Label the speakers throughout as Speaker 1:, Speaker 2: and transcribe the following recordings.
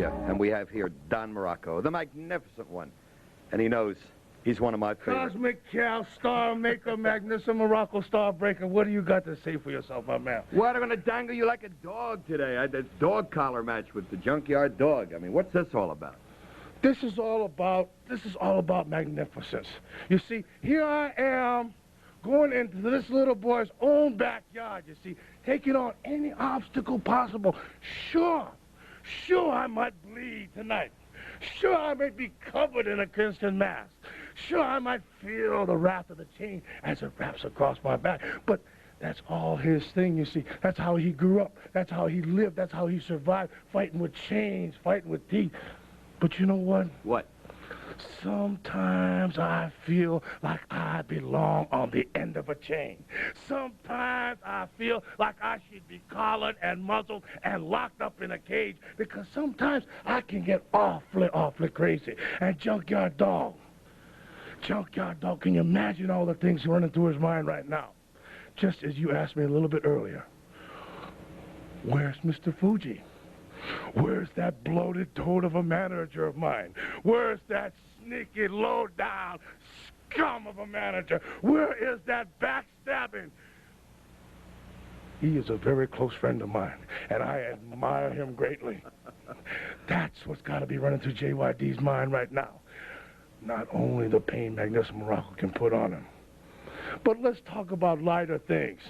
Speaker 1: Yeah, and we have here Don Muraco, the magnificent one. And he knows he's one of my favorites.
Speaker 2: Cosmic Cow, Star Maker, Magnificent Muraco, Star Breaker. What do you got to say for yourself, my man?
Speaker 1: What, I'm going to dangle you like a dog today. I did a dog collar match with the Junkyard Dog. I mean, what's this all about?
Speaker 2: This is all about magnificence. You see, here I am going into this little boy's own backyard, you see, taking on any obstacle possible. Sure, I might bleed tonight. Sure, I may be covered in a crimson mask. Sure, I might feel the wrath of the chain as it wraps across my back. But that's all his thing, you see. That's how he grew up. That's how he lived. That's how he survived, fighting with chains, fighting with teeth. But you know what?
Speaker 1: What?
Speaker 2: Sometimes I feel like I belong on the end of a chain. Sometimes I feel like I should be collared and muzzled and locked up in a cage, because sometimes I can get awfully crazy. And Junkyard Dog, can you imagine all the things running through his mind right now? Just as you asked me a little bit earlier, where's Mr. Fuji? Where's that bloated toad of a manager of mine? Where's that sneaky, low-down scum of a manager? Where is that backstabbing? He is a very close friend of mine, and I admire him greatly. That's what's got to be running through JYD's mind right now. Not only the pain Magnificent Muraco can put on him, but let's talk about lighter things.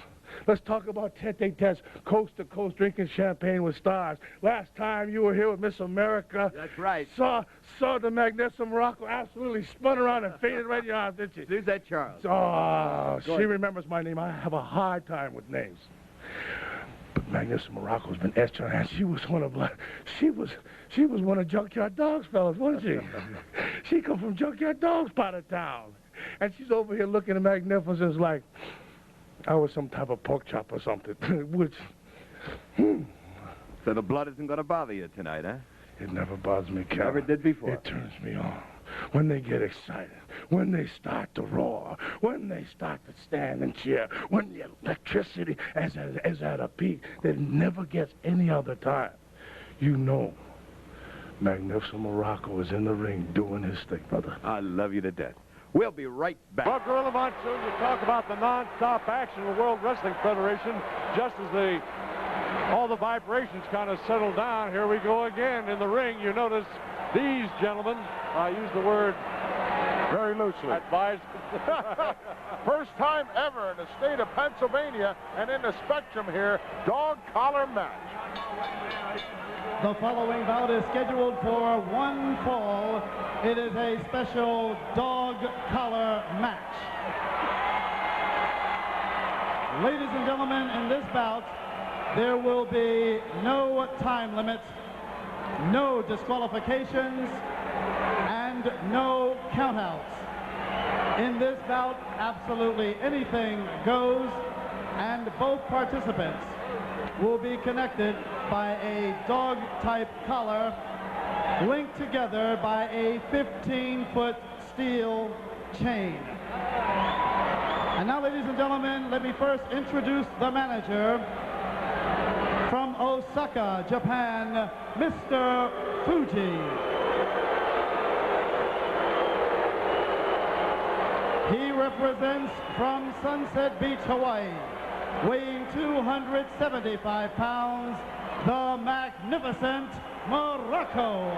Speaker 2: Let's talk about tete-a-tetes, coast-to-coast, drinking champagne with stars. Last time you were here with Miss America.
Speaker 1: That's right.
Speaker 2: Saw the Magnificent Muraco absolutely spun around and fainted right in your arms, didn't she?
Speaker 1: Suzette Charles.
Speaker 2: Oh, she remembers my name. I have a hard time with names. But Magnificent Muraco's been etched on her, and she was one of Junkyard Dog's fellas, wasn't she? She come from Junkyard Dog's part of town. And she's over here looking at Magnificence like I was some type of pork chop or something, which...
Speaker 1: So the blood isn't going to bother you tonight, huh?
Speaker 2: It never bothers me, Cal.
Speaker 1: Never did before.
Speaker 2: It turns me on. When they get excited, when they start to roar, when they start to stand and cheer, when the electricity is at a peak that never gets any other time, you know Magnificent Muraco is in the ring doing his thing, brother.
Speaker 1: I love you to death. We'll be right back.
Speaker 3: Well, Gorilla Monsoon, you talk about the non-stop action of the World Wrestling Federation. Just as all the vibrations kind of settle down, here we go again in the ring. You notice these gentlemen, I use the word
Speaker 4: very loosely,
Speaker 3: advised.
Speaker 4: First time ever in the state of Pennsylvania and in the Spectrum here, dog collar match.
Speaker 5: The following bout is scheduled for one fall. It is a special dog collar match. Ladies and gentlemen, in this bout, there will be no time limit, no disqualifications, and no countouts. In this bout, absolutely anything goes, and both participants will be connected by a dog-type collar linked together by a 15-foot steel chain. And now, ladies and gentlemen, let me first introduce the manager from Osaka, Japan, Mr. Fuji. He represents from Sunset Beach, Hawaii, weighing 275 pounds, the magnificent Muraco.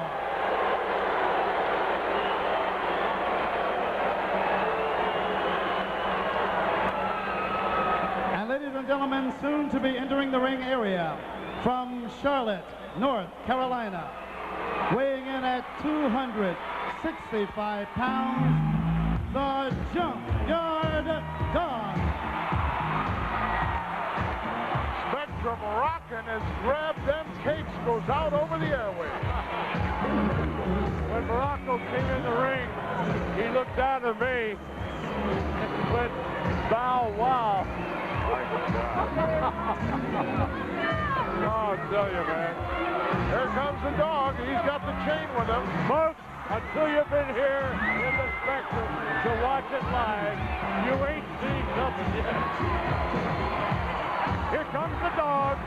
Speaker 5: And ladies and gentlemen, soon to be entering the ring area, from Charlotte, North Carolina, weighing in at 265 pounds, the Junkyard Dog.
Speaker 4: Spectrum rocking as Grab Them Capes goes out over the airways.
Speaker 3: When Muraco came in the ring, he looked down at me and went, bow wow. Oh, I'll tell you, man.
Speaker 4: Here comes the dog. He's got the chain with him.
Speaker 3: Folks, until you've been here in the Spectrum to watch it live, you ain't seen nothing yet. Here comes the dog.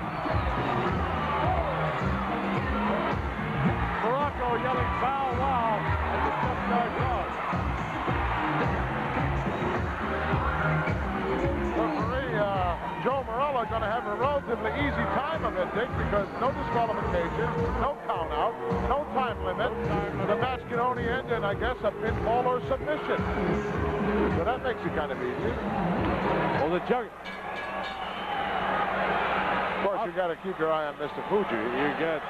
Speaker 4: relatively easy time of it, Dick, because no disqualification, no count out, no time limit. The match can only end in, I guess, a pinfall or submission. So that makes it kind of easy.
Speaker 3: Well, the jug.
Speaker 4: Of course, you got to keep your eye on Mr. Fuji.
Speaker 3: You get.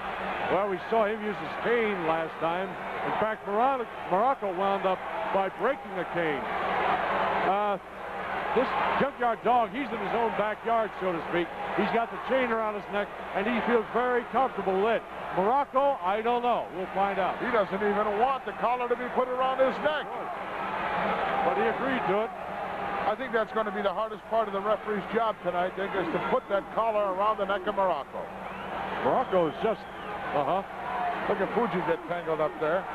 Speaker 3: Well, we saw him use his cane last time. In fact, Muraco wound up by breaking the cane. This Junkyard Dog, he's in his own backyard, so to speak. He's got the chain around his neck, and he feels very comfortable with it. Muraco, I don't know. We'll find out.
Speaker 4: He doesn't even want the collar to be put around his neck.
Speaker 3: But he agreed to it.
Speaker 4: I think that's going to be the hardest part of the referee's job tonight, Dick, is to put that collar around the neck of Muraco.
Speaker 3: Muraco is just,
Speaker 4: Look at Fuji get tangled up there.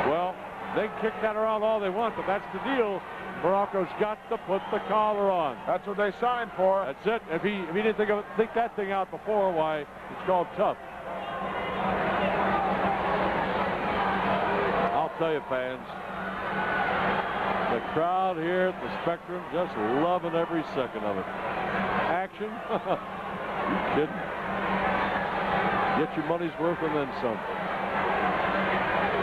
Speaker 3: well, they can kick that around all they want, but that's the deal. Muraco's got to put the collar on.
Speaker 4: That's what they signed for.
Speaker 3: That's it. If he didn't think that thing out before, why, it's called tough. I'll tell you, fans, the crowd here at the Spectrum just loving every second of it. Action? You kidding? Get your money's worth and then some.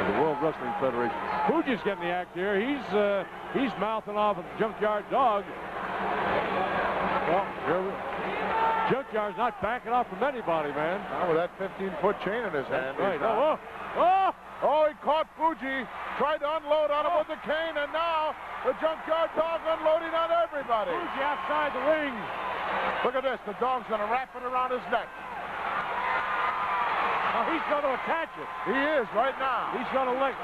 Speaker 3: The World Wrestling Federation. Fuji's getting the act here. He's mouthing off at the Junkyard Dog. Well, Junkyard's not backing off from anybody, man.
Speaker 4: Now with that 15-foot chain in his hand.
Speaker 3: Right.
Speaker 4: Oh, he caught Fuji. Tried to unload on him with the cane, and now the Junkyard Dog unloading on everybody.
Speaker 3: Fuji outside the ring.
Speaker 4: Look at this. The dog's going to wrap it around his neck.
Speaker 3: Now he's going to attach it.
Speaker 4: He is right now.
Speaker 3: He's going to lick.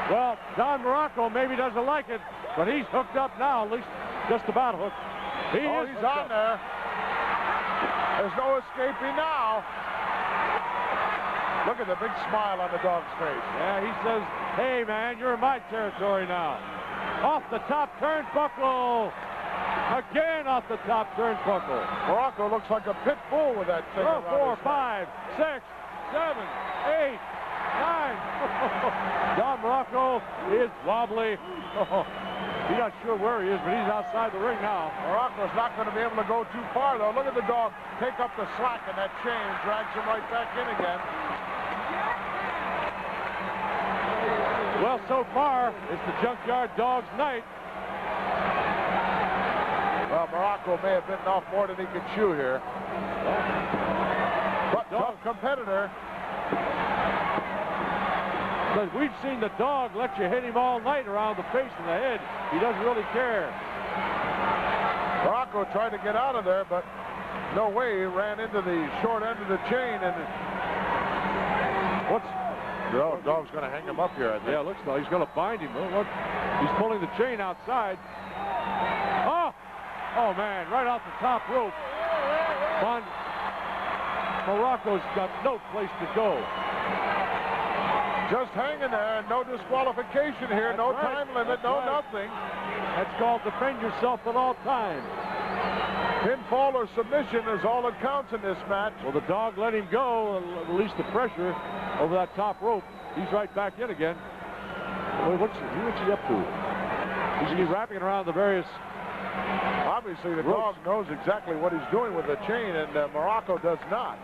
Speaker 3: Well, Don Muraco maybe doesn't like it, but he's hooked up now, at least just about hooked. He's
Speaker 4: on there. There's no escaping now. Look at the big smile on the dog's face.
Speaker 3: Yeah, he says, hey, man, you're in my territory now. Off the top turnbuckle. Again off the top turnbuckle.
Speaker 4: Muraco looks like a pit bull with that thing.
Speaker 3: 4, 5, 6, 7, 8, 9. Don Muraco is wobbly. He's not sure where he is, but he's outside the ring now.
Speaker 4: Muraco's not going to be able to go too far, though. Look at the dog take up the slack in that chain, drags him right back in again.
Speaker 3: Well, so far, it's the Junkyard Dog's night.
Speaker 4: Well, Muraco may have bitten off more than he could chew here. But tough competitor.
Speaker 3: But we've seen the dog let you hit him all night around the face and the head. He doesn't really care.
Speaker 4: Muraco tried to get out of there, but no way. He ran into the short end of the chain, and the dog's going to hang him up here, I think.
Speaker 3: Yeah, it looks like he's going to bind him. Look, he's pulling the chain outside. Oh, man, right off the top rope. Muraco's got no place to go.
Speaker 4: Just hanging there, and no disqualification here, no time limit, no nothing.
Speaker 3: That's called defend yourself at all times.
Speaker 4: Pinfall or submission is all that counts in this match.
Speaker 3: Well, the dog let him go and release the pressure over that top rope. He's right back in again. What's he up to? He's wrapping it around the various...
Speaker 4: Obviously, the
Speaker 3: ropes.
Speaker 4: dog knows exactly what he's doing with the chain, and Muraco does not.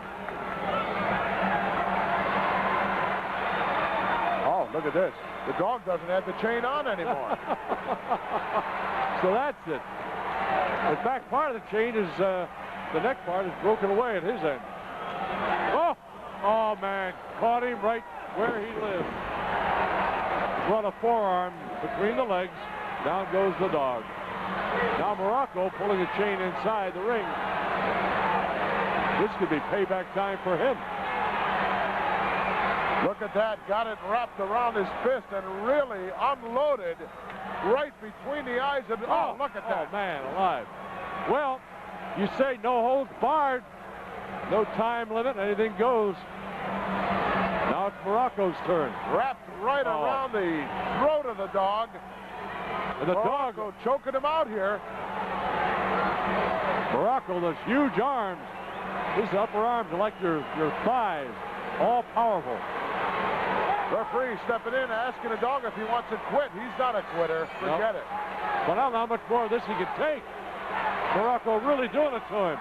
Speaker 4: Oh, look at this. The dog doesn't have the chain on anymore.
Speaker 3: So that's it. In fact, part of the chain is, the neck part is broken away at his end. Oh, man. Caught him right where he lives. Brought a forearm between the legs. Down goes the dog. Now Muraco pulling the chain inside the ring. This could be payback time for him.
Speaker 4: Look at that. Got it wrapped around his fist and really unloaded right between the eyes of... Oh, look at that.
Speaker 3: Oh, man, alive. Well, you say no holds barred. No time limit. Anything goes. Now it's Muraco's turn.
Speaker 4: Wrapped right around the throat of the dog.
Speaker 3: And the dog
Speaker 4: choking him out here.
Speaker 3: Muraco, those huge arms. His upper arms are like your thighs. All powerful.
Speaker 4: Referee stepping in, asking the dog if he wants to quit. He's not a quitter. Forget it.
Speaker 3: But I don't know how much more of this he can take. Muraco really doing it to him.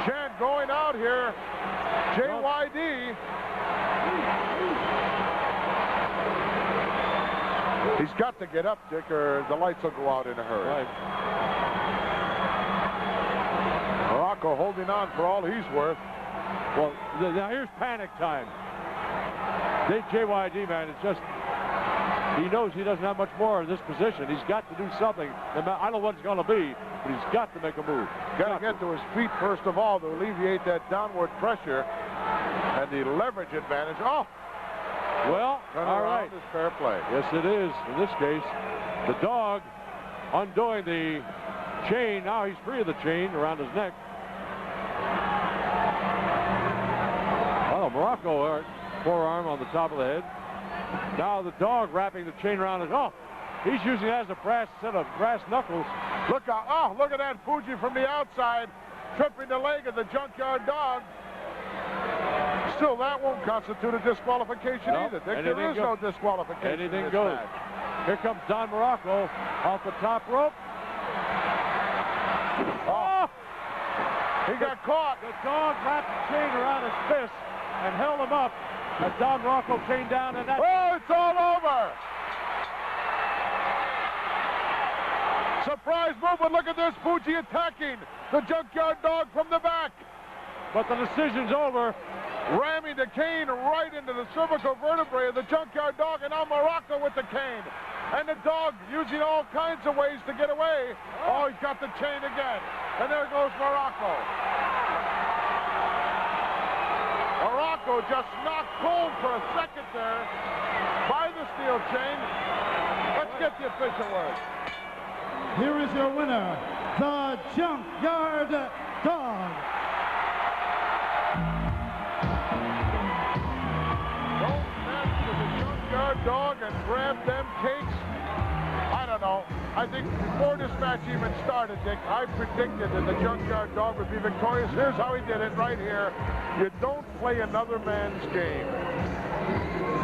Speaker 4: Chen going out here. JYD. He's got to get up, Dick, or the lights will go out in a hurry.
Speaker 3: Right.
Speaker 4: Muraco holding on for all he's worth.
Speaker 3: Well, now here's panic time. JYD, man, it's just, he knows he doesn't have much more in this position. He's got to do something. I don't know what it's going to be, but he's got to make a move.
Speaker 4: Got to get to his feet first of all to alleviate that downward pressure and the leverage advantage. Oh!
Speaker 3: Well, all right.
Speaker 4: Is fair play.
Speaker 3: Yes, it is. In this case, the dog undoing the chain. Now he's free of the chain around his neck. Oh, Muraco, forearm on the top of the head. Now the dog wrapping the chain around his. Oh, he's using it as a set of brass knuckles.
Speaker 4: Look out. Oh, look at that Fuji from the outside, tripping the leg of the Junkyard Dog. Still, that won't constitute a disqualification either, Dick. There is no disqualification.
Speaker 3: Anything goes. Here comes Don Muraco off the top rope. Oh!
Speaker 4: He got caught.
Speaker 3: The dog wrapped the chain around his fist and held him up as Don Muraco came down, and that...
Speaker 4: Oh, it's all over! Surprise movement. Look at this. Fuji attacking the Junkyard Dog from the back.
Speaker 3: But the decision's over.
Speaker 4: Ramming the cane right into the cervical vertebrae of the Junkyard Dog, and now Muraco with the cane. And the dog using all kinds of ways to get away. Oh, he's got the chain again. And there goes Muraco. Muraco just knocked cold for a second there by the steel chain. Let's get the official word.
Speaker 5: Here is your winner, the Junkyard Dog.
Speaker 4: Dog and grab them cakes. I don't know. I think before this match even started, Dick, I predicted that the Junkyard Dog would be victorious. Here's how he did it right here. You don't play another man's game.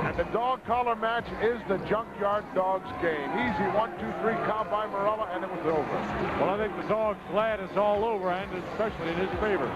Speaker 4: And the dog collar match is the Junkyard Dog's game. Easy 1, 2, 3 count by Morella, and it was over.
Speaker 3: Well, I think the dog's glad it's all over, and especially in his favor.